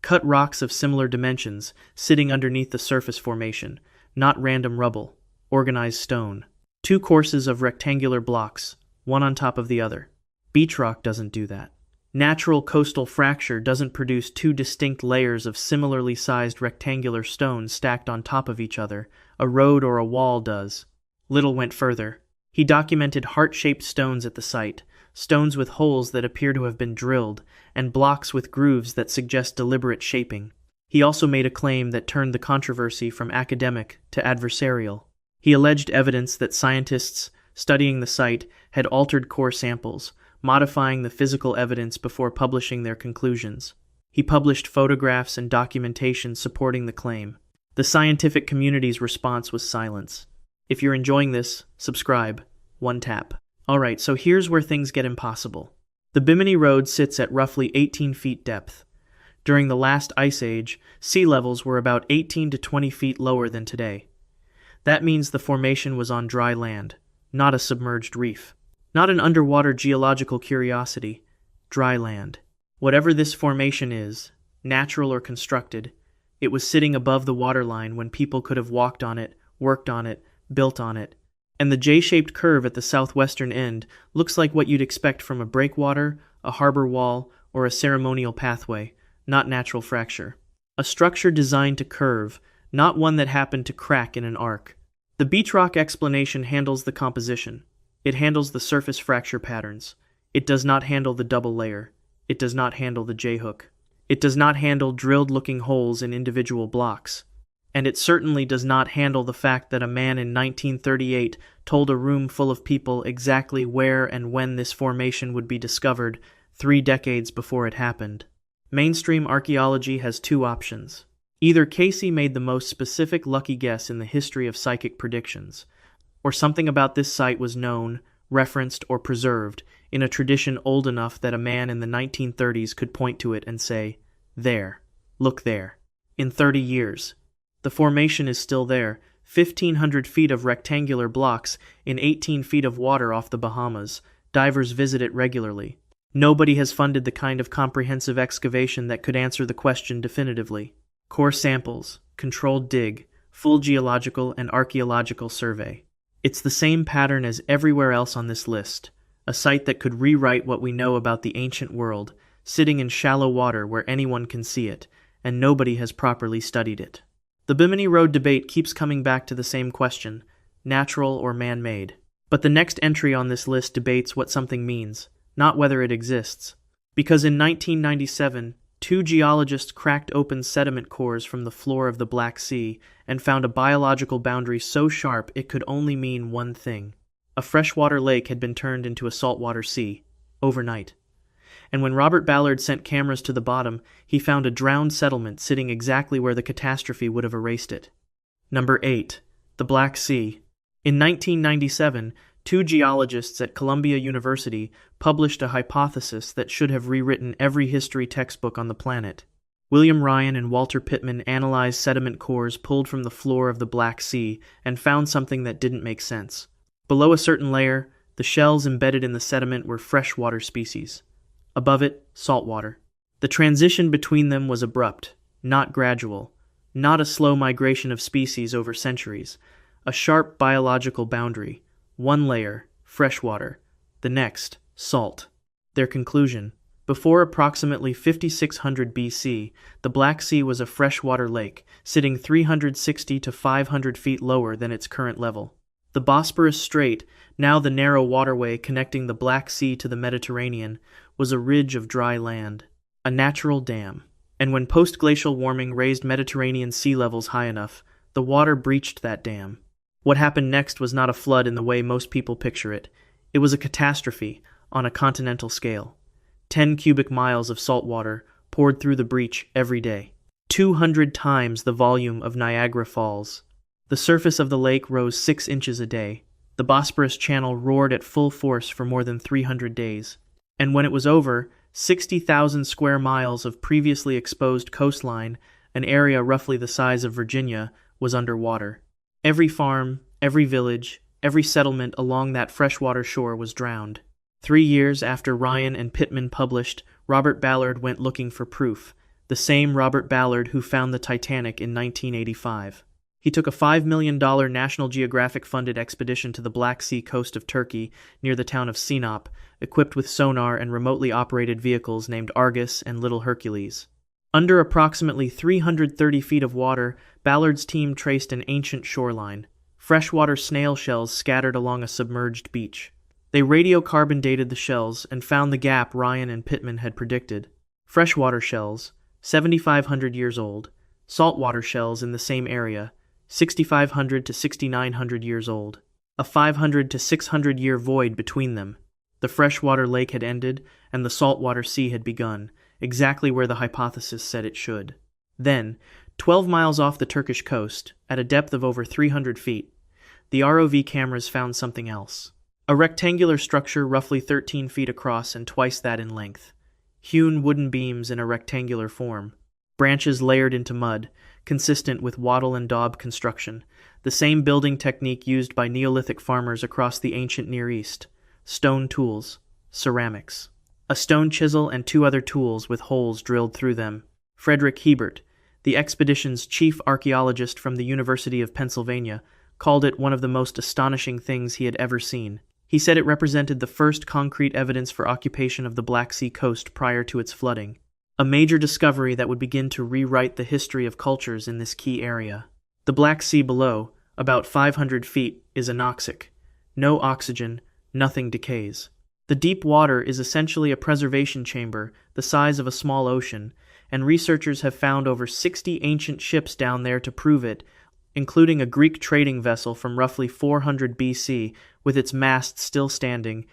Cut rocks of similar dimensions, sitting underneath the surface formation, not random rubble, organized stone. 2 courses of rectangular blocks, one on top of the other. Beach rock doesn't do that. Natural coastal fracture doesn't produce 2 distinct layers of similarly sized rectangular stones stacked on top of each other. A road or a wall does. Little went further. He documented heart-shaped stones at the site, stones with holes that appear to have been drilled, and blocks with grooves that suggest deliberate shaping. He also made a claim that turned the controversy from academic to adversarial. He alleged evidence that scientists studying the site had altered core samples, modifying the physical evidence before publishing their conclusions. He published photographs and documentation supporting the claim. The scientific community's response was silence. If you're enjoying this, subscribe. One tap. Alright, so here's where things get impossible. The Bimini Road sits at roughly 18 feet depth. During the last ice age, sea levels were about 18 to 20 feet lower than today. That means the formation was on dry land, not a submerged reef. Not an underwater geological curiosity. Dry land. Whatever this formation is, natural or constructed, it was sitting above the waterline when people could have walked on it, worked on it, built on it. And the J-shaped curve at the southwestern end looks like what you'd expect from a breakwater, a harbor wall, or a ceremonial pathway, not natural fracture. A structure designed to curve, not one that happened to crack in an arc. The beach rock explanation handles the composition. It handles the surface fracture patterns. It does not handle the double layer. It does not handle the J-hook. It does not handle drilled-looking holes in individual blocks. And it certainly does not handle the fact that a man in 1938 told a room full of people exactly where and when this formation would be discovered 3 decades before it happened. Mainstream archaeology has 2 options. Either Cayce made the most specific lucky guess in the history of psychic predictions, or something about this site was known, referenced, or preserved in a tradition old enough that a man in the 1930s could point to it and say, "There, look there." In 30 years, the formation is still there, 1,500 feet of rectangular blocks in 18 feet of water off the Bahamas. Divers visit it regularly. Nobody has funded the kind of comprehensive excavation that could answer the question definitively. Core samples, controlled dig, full geological and archaeological survey. It's the same pattern as everywhere else on this list, a site that could rewrite what we know about the ancient world, sitting in shallow water where anyone can see it, and nobody has properly studied it. The Bimini Road debate keeps coming back to the same question, natural or man-made. But the next entry on this list debates what something means, not whether it exists. Because in 1997, 2 geologists cracked open sediment cores from the floor of the Black Sea and found a biological boundary so sharp it could only mean one thing. A freshwater lake had been turned into a saltwater sea, overnight. And when Robert Ballard sent cameras to the bottom, he found a drowned settlement sitting exactly where the catastrophe would have erased it. Number 8. The Black Sea. In 1997, 2 geologists at Columbia University published a hypothesis that should have rewritten every history textbook on the planet. William Ryan and Walter Pittman analyzed sediment cores pulled from the floor of the Black Sea and found something that didn't make sense. Below a certain layer, the shells embedded in the sediment were freshwater species. Above it, saltwater. The transition between them was abrupt, not gradual, not a slow migration of species over centuries, a sharp biological boundary. One layer, freshwater, the next, salt. Their conclusion: before approximately 5600 BC, the Black Sea was a freshwater lake, sitting 360 to 500 feet lower than its current level. The Bosporus Strait, now the narrow waterway connecting the Black Sea to the Mediterranean, was a ridge of dry land, a natural dam. And when post-glacial warming raised Mediterranean sea levels high enough, the water breached that dam. What happened next was not a flood in the way most people picture it. It was a catastrophe on a continental scale. 10 cubic miles of salt water poured through the breach every day, 200 times the volume of Niagara Falls. The surface of the lake rose 6 inches a day. The Bosporus Channel roared at full force for more than 300 days. And when it was over, 60,000 square miles of previously exposed coastline, an area roughly the size of Virginia, was underwater. Every farm, every village, every settlement along that freshwater shore was drowned. 3 years after Ryan and Pittman published, Robert Ballard went looking for proof, the same Robert Ballard who found the Titanic in 1985. He took a $5 million National Geographic-funded expedition to the Black Sea coast of Turkey, near the town of Sinop, equipped with sonar and remotely operated vehicles named Argus and Little Hercules. Under approximately 330 feet of water, Ballard's team traced an ancient shoreline, freshwater snail shells scattered along a submerged beach. They radiocarbon dated the shells and found the gap Ryan and Pittman had predicted. Freshwater shells, 7,500 years old. Saltwater shells in the same area, 6,500 to 6,900 years old. A 500 to 600 year void between them. The freshwater lake had ended, and the saltwater sea had begun, exactly where the hypothesis said it should. Then, 12 miles off the Turkish coast, at a depth of over 300 feet, the ROV cameras found something else. A rectangular structure roughly 13 feet across and twice that in length. Hewn wooden beams in a rectangular form. Branches layered into mud, consistent with wattle and daub construction, the same building technique used by Neolithic farmers across the ancient Near East. Stone tools, ceramics. A stone chisel and 2 other tools with holes drilled through them. Frederick Hebert, the expedition's chief archaeologist from the University of Pennsylvania, called it one of the most astonishing things he had ever seen. He said it represented the first concrete evidence for occupation of the Black Sea coast prior to its flooding. A major discovery that would begin to rewrite the history of cultures in this key area. The Black Sea below, about 500 feet, is anoxic. No oxygen, nothing decays. The deep water is essentially a preservation chamber the size of a small ocean, and researchers have found over 60 ancient ships down there to prove it, including a Greek trading vessel from roughly 400 BC with its masts still standing,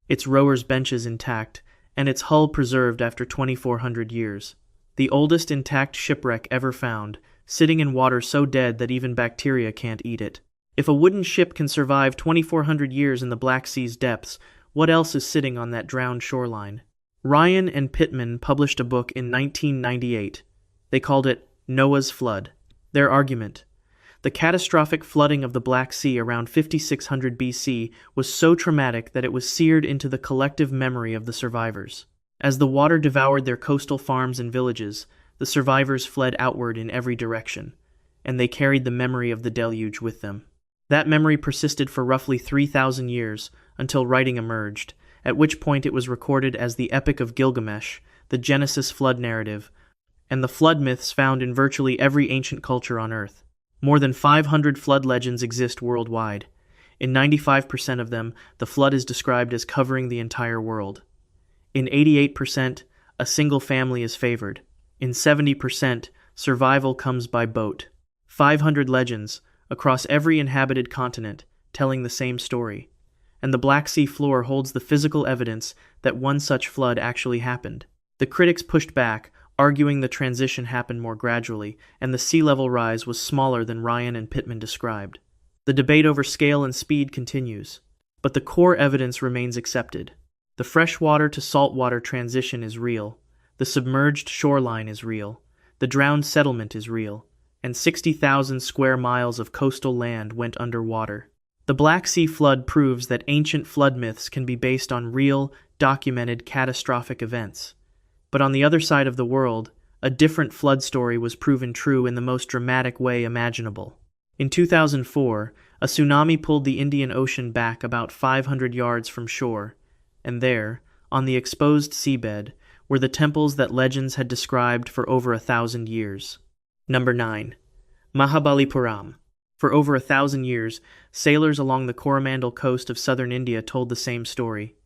its rowers' benches intact, and its hull preserved after 2,400 years. The oldest intact shipwreck ever found, sitting in water so dead that even bacteria can't eat it. If a wooden ship can survive 2,400 years in the Black Sea's depths, what else is sitting on that drowned shoreline? Ryan and Pittman published a book in 1998. They called it Noah's Flood. Their argument: the catastrophic flooding of the Black Sea around 5600 BC was so traumatic that it was seared into the collective memory of the survivors. As the water devoured their coastal farms and villages, the survivors fled outward in every direction, and they carried the memory of the deluge with them. That memory persisted for roughly 3,000 years until writing emerged, at which point it was recorded as the Epic of Gilgamesh, the Genesis flood narrative, and the flood myths found in virtually every ancient culture on Earth. More than 500 flood legends exist worldwide. In 95% of them, the flood is described as covering the entire world. In 88%, a single family is favored. In 70%, survival comes by boat. 500 legends, across every inhabited continent, telling the same story. And the Black Sea floor holds the physical evidence that one such flood actually happened. The critics pushed back, arguing the transition happened more gradually, and the sea level rise was smaller than Ryan and Pittman described. The debate over scale and speed continues, but the core evidence remains accepted. The freshwater to saltwater transition is real. The submerged shoreline is real. the drowned settlement is real, and 60,000 square miles of coastal land went underwater. The Black Sea flood proves that ancient flood myths can be based on real, documented catastrophic events. But on the other side of the world, a different flood story was proven true in the most dramatic way imaginable. In 2004, a tsunami pulled the Indian Ocean back about 500 yards from shore, and there, on the exposed seabed, were the temples that legends had described for over 1,000 years. Number 9. Mahabalipuram. For over 1,000 years, sailors along the Coromandel coast of southern India told the same story.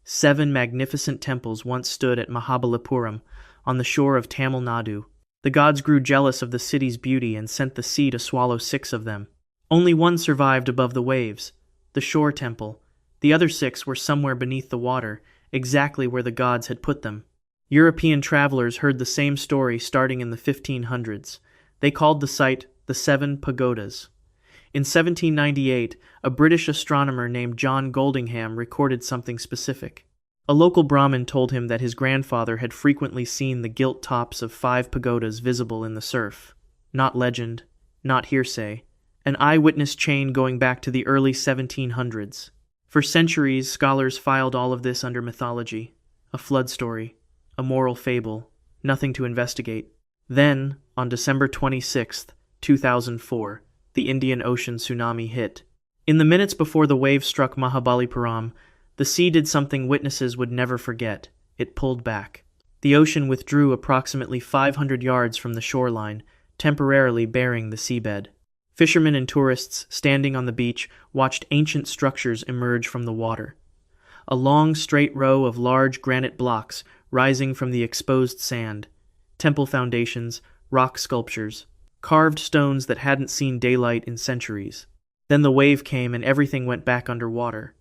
7 magnificent temples once stood at Mahabalipuram, on the shore of Tamil Nadu. The gods grew jealous of the city's beauty and sent the sea to swallow 6 of them. Only one survived above the waves, the shore temple. The other 6 were somewhere beneath the water, exactly where the gods had put them. European travelers heard the same story starting in the 1500s. They called the site the 7 Pagodas. In 1798, a British astronomer named John Goldingham recorded something specific. A local Brahmin told him that his grandfather had frequently seen the gilt tops of 5 pagodas visible in the surf. Not legend, not hearsay, an eyewitness chain going back to the early 1700s. For centuries, scholars filed all of this under mythology, a flood story, a moral fable, nothing to investigate. Then, on December 26, 2004, the Indian Ocean tsunami hit. In the minutes before the wave struck Mahabalipuram, the sea did something witnesses would never forget. It pulled back. The ocean withdrew approximately 500 yards from the shoreline, temporarily bearing the seabed. Fishermen and tourists standing on the beach watched ancient structures emerge from the water. A long, straight row of large granite blocks rising from the exposed sand, temple foundations, rock sculptures, carved stones that hadn't seen daylight in centuries. Then the wave came and everything went back underwater.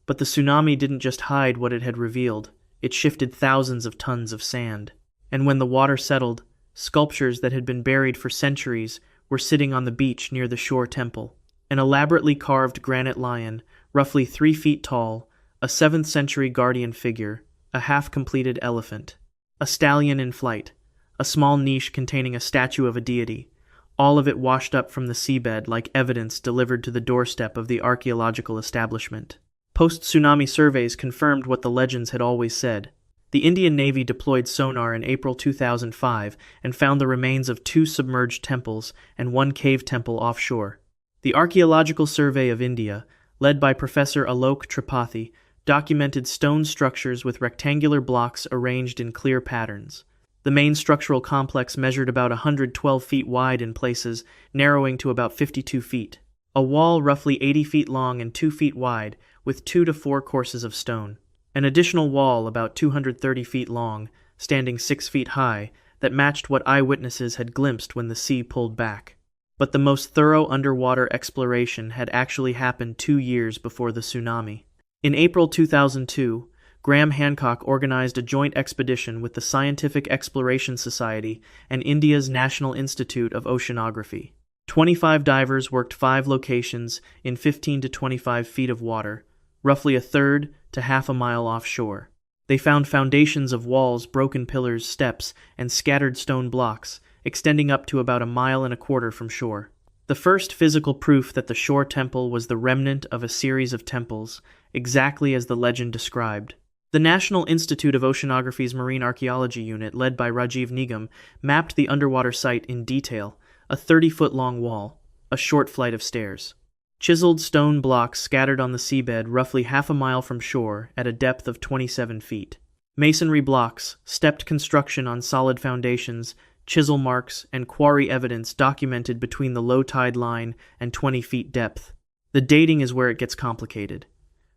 But the tsunami didn't just hide what it had revealed. It shifted thousands of tons of sand. And when the water settled, sculptures that had been buried for centuries were sitting on the beach near the shore temple. An elaborately carved granite lion, roughly 3 feet tall, a 7th century guardian figure, a half-completed elephant, a stallion in flight, a small niche containing a statue of a deity, all of it washed up from the seabed like evidence delivered to the doorstep of the archaeological establishment. Post-tsunami surveys confirmed what the legends had always said. The Indian Navy deployed sonar in April 2005 and found the remains of 2 submerged temples and 1 cave temple offshore. The Archaeological Survey of India, led by Professor Alok Tripathi, documented stone structures with rectangular blocks arranged in clear patterns. The main structural complex measured about 112 feet wide in places, narrowing to about 52 feet. A wall roughly 80 feet long and 2 feet wide, with 2 to 4 courses of stone. An additional wall about 230 feet long, standing 6 feet high, that matched what eyewitnesses had glimpsed when the sea pulled back. But the most thorough underwater exploration had actually happened 2 years before the tsunami. In April 2002, Graham Hancock organized a joint expedition with the Scientific Exploration Society and India's National Institute of Oceanography. 25 divers worked 5 locations in 15 to 25 feet of water, roughly a third to half a mile offshore. They found foundations of walls, broken pillars, steps, and scattered stone blocks, extending up to about 1.25 miles from shore. The first physical proof that the shore temple was the remnant of a series of temples, exactly as the legend described. The National Institute of Oceanography's Marine Archaeology Unit, led by Rajiv Nigam, mapped the underwater site in detail, a 30-foot-long wall, a short flight of stairs. Chiseled stone blocks scattered on the seabed roughly half a mile from shore at a depth of 27 feet. Masonry blocks, stepped construction on solid foundations, chisel marks, and quarry evidence documented between the low tide line and 20 feet depth. The dating is where it gets complicated.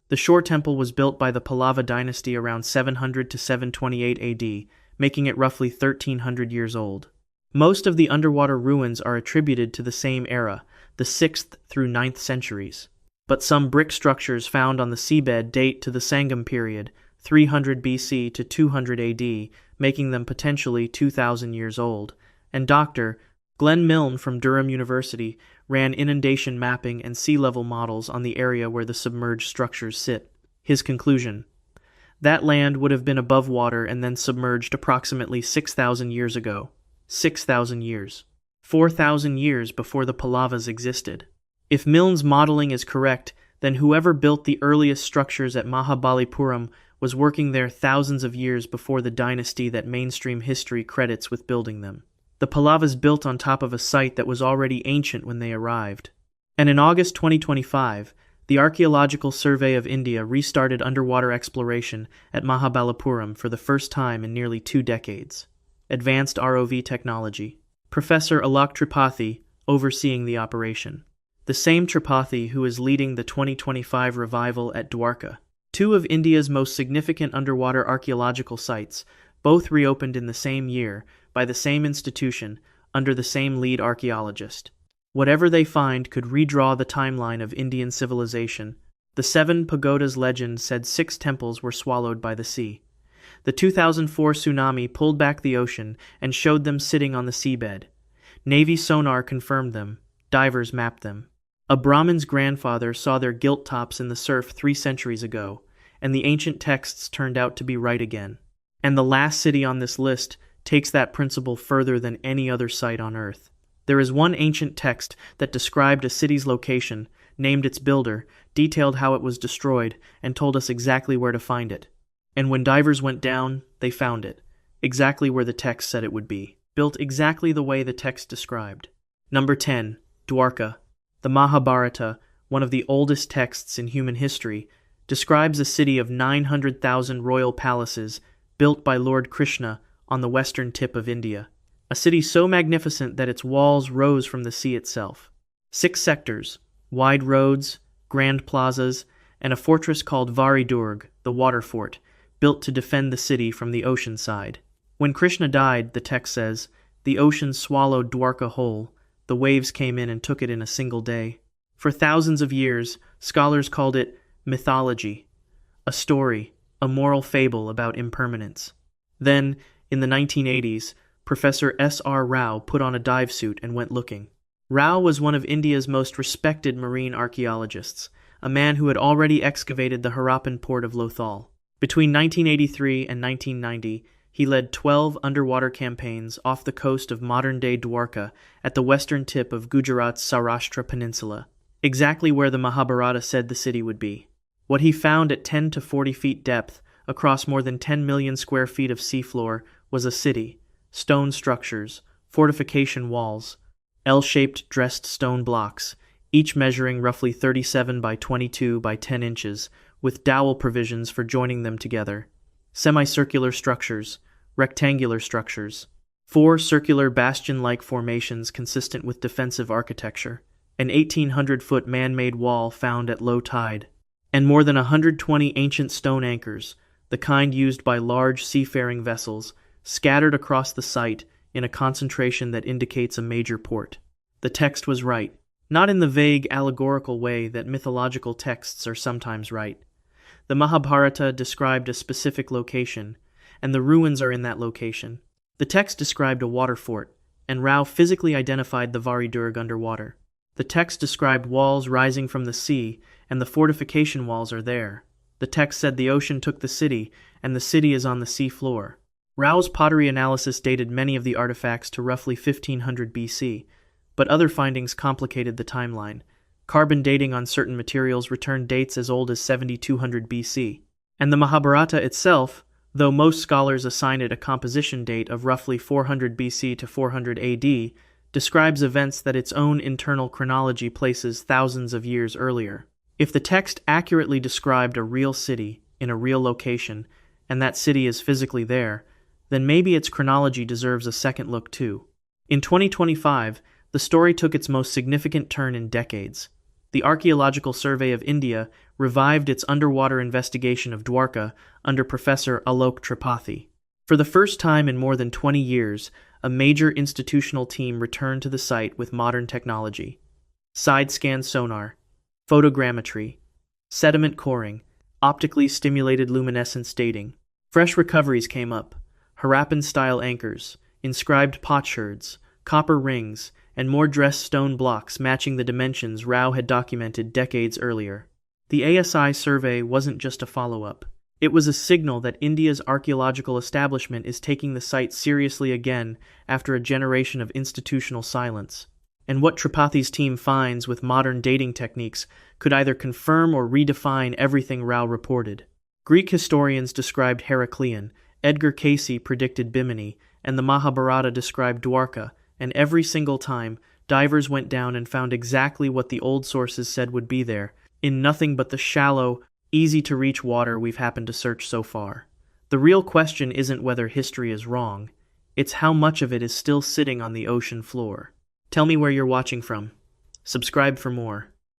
The shore temple was built by the Pallava dynasty around 700 to 728 AD, making it roughly 1,300 years old. Most of the underwater ruins are attributed to the same era, the 6th through 9th centuries. But some brick structures found on the seabed date to the Sangam period, 300 BC to 200 AD, making them potentially 2,000 years old. And Dr. Glenn Milne from Durham University ran inundation mapping and sea level models on the area where the submerged structures sit. His conclusion: that land would have been above water and then submerged approximately 6,000 years ago. 6,000 years. 4,000 years before the Pallavas existed. If Milne's modeling is correct, then whoever built the earliest structures at Mahabalipuram was working there thousands of years before the dynasty that mainstream history credits with building them. The Pallavas built on top of a site that was already ancient when they arrived. And in August 2025, the Archaeological Survey of India restarted underwater exploration at Mahabalipuram for the first time in nearly 2 decades. Advanced ROV technology. Professor Alok Tripathi overseeing the operation. The same Tripathi who is leading the 2025 revival at Dwarka. 2 of India's most significant underwater archaeological sites, both reopened in the same year by the same institution under the same lead archaeologist. Whatever they find could redraw the timeline of Indian civilization. The 7 pagodas legend said 6 temples were swallowed by the sea. The 2004 tsunami pulled back the ocean and showed them sitting on the seabed. Navy sonar confirmed them. Divers mapped them. A Brahmin's grandfather saw their gilt tops in the surf 3 centuries ago, and the ancient texts turned out to be right again. And the last city on this list takes that principle further than any other site on Earth. There is one ancient text that described a city's location, named its builder, detailed how it was destroyed, and told us exactly where to find it. And when divers went down, they found it, exactly where the text said it would be, built exactly the way the text described. Number 10. Dwarka. The Mahabharata, one of the oldest texts in human history, describes a city of 900,000 royal palaces built by Lord Krishna on the western tip of India. A city so magnificent that its walls rose from the sea itself. 6 sectors, wide roads, grand plazas, and a fortress called Varidurg, the water fort, built to defend the city from the ocean side. When Krishna died, the text says, the ocean swallowed Dwarka whole. The waves came in and took it in a single day. For thousands of years, scholars called it mythology, a story, a moral fable about impermanence. Then, in the 1980s, Professor S.R. Rao put on a dive suit and went looking. Rao was one of India's most respected marine archaeologists, a man who had already excavated the Harappan port of Lothal. Between 1983 and 1990, he led 12 underwater campaigns off the coast of modern-day Dwarka at the western tip of Gujarat's Saurashtra Peninsula, exactly where the Mahabharata said the city would be. What he found at 10 to 40 feet depth, across more than 10 million square feet of seafloor, was a city, stone structures, fortification walls, L-shaped dressed stone blocks, each measuring roughly 37 by 22 by 10 inches, with dowel provisions for joining them together. Semicircular structures, rectangular structures, 4 circular bastion-like formations consistent with defensive architecture, an 1,800-foot man-made wall found at low tide, and more than 120 ancient stone anchors, the kind used by large seafaring vessels, scattered across the site in a concentration that indicates a major port. The text was right, not in the vague allegorical way that mythological texts are sometimes right. The Mahabharata described a specific location, and the ruins are in that location. The text described a water fort, and Rao physically identified the Varidurg underwater. The text described walls rising from the sea, and the fortification walls are there. The text said the ocean took the city, and the city is on the sea floor. Rao's pottery analysis dated many of the artifacts to roughly 1500 BC, but other findings complicated the timeline. Carbon dating on certain materials returned dates as old as 7200 BC. And the Mahabharata itself, though most scholars assign it a composition date of roughly 400 BC to 400 AD, describes events that its own internal chronology places thousands of years earlier. If the text accurately described a real city in a real location, and that city is physically there, then maybe its chronology deserves a second look too. In 2025, the story took its most significant turn in decades. The Archaeological Survey of India revived its underwater investigation of Dwarka under Professor Alok Tripathi. For the first time in more than 20 years, a major institutional team returned to the site with modern technology. Side-scan sonar, photogrammetry, sediment coring, optically stimulated luminescence dating. Fresh recoveries came up: Harappan-style anchors, inscribed potsherds, copper rings, and more dressed stone blocks matching the dimensions Rao had documented decades earlier. The ASI survey wasn't just a follow-up. It was a signal that India's archaeological establishment is taking the site seriously again after a generation of institutional silence. And what Tripathi's team finds with modern dating techniques could either confirm or redefine everything Rao reported. Greek historians described Heraclean, Edgar Cayce predicted Bimini, and the Mahabharata described Dwarka, and every single time, divers went down and found exactly what the old sources said would be there, in nothing but the shallow, easy-to-reach water we've happened to search so far. The real question isn't whether history is wrong, it's how much of it is still sitting on the ocean floor. Tell me where you're watching from. Subscribe for more.